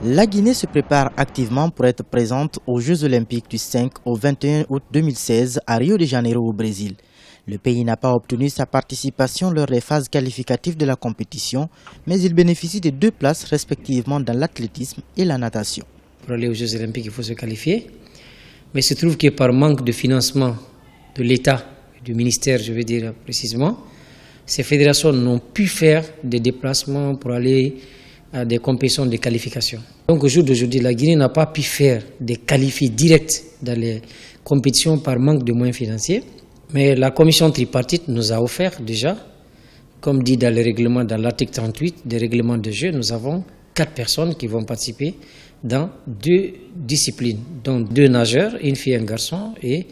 La Guinée se prépare activement pour être présente aux Jeux Olympiques du 5 au 21 août 2016 à Rio de Janeiro au Brésil. Le pays n'a pas obtenu sa participation lors des phases qualificatives de la compétition, mais il bénéficie de 2 places respectivement dans l'athlétisme et la natation. Pour aller aux Jeux Olympiques, il faut se qualifier, mais il se trouve que par manque de financement de l'État, du ministère, je veux dire précisément, ces fédérations n'ont pu faire des déplacements pour aller à des compétitions de qualification. Donc au jour d'aujourd'hui, la Guinée n'a pas pu faire des qualifiés directs dans les compétitions par manque de moyens financiers. Mais la commission tripartite nous a offert déjà, comme dit dans le règlement, dans l'article 38 des règlements de jeu, nous avons 4 personnes qui vont participer dans 2 disciplines, dont 2 nageurs, une fille et un garçon, et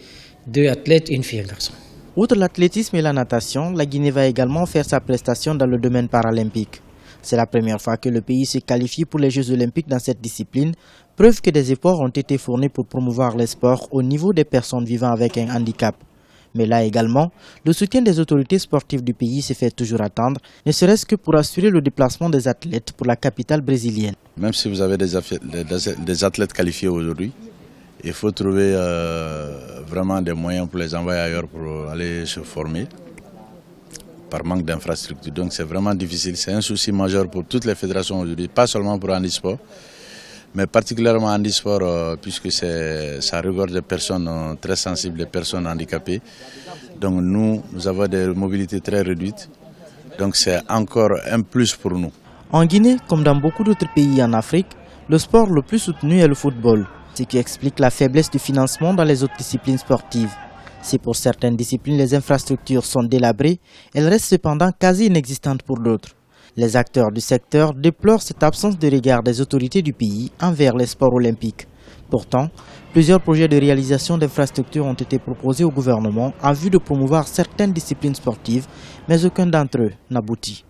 2 athlètes, une fille et un garçon. Outre l'athlétisme et la natation, la Guinée va également faire sa prestation dans le domaine paralympique. C'est la première fois que le pays se qualifie pour les Jeux Olympiques dans cette discipline, preuve que des efforts ont été fournis pour promouvoir les sports au niveau des personnes vivant avec un handicap. Mais là également, le soutien des autorités sportives du pays se fait toujours attendre, ne serait-ce que pour assurer le déplacement des athlètes pour la capitale brésilienne. Même si vous avez des athlètes qualifiés aujourd'hui, il faut trouver vraiment des moyens pour les envoyer ailleurs pour aller se former, par manque d'infrastructures. Donc c'est vraiment difficile, c'est un souci majeur pour toutes les fédérations aujourd'hui, pas seulement pour handisport, mais particulièrement handisport puisque ça regorge des personnes très sensibles, des personnes handicapées. Donc nous avons des mobilités très réduites, donc c'est encore un plus pour nous. En Guinée, comme dans beaucoup d'autres pays en Afrique, le sport le plus soutenu est le football, ce qui explique la faiblesse du financement dans les autres disciplines sportives. Si pour certaines disciplines les infrastructures sont délabrées, elles restent cependant quasi inexistantes pour d'autres. Les acteurs du secteur déplorent cette absence de regard des autorités du pays envers les sports olympiques. Pourtant, plusieurs projets de réalisation d'infrastructures ont été proposés au gouvernement en vue de promouvoir certaines disciplines sportives, mais aucun d'entre eux n'aboutit.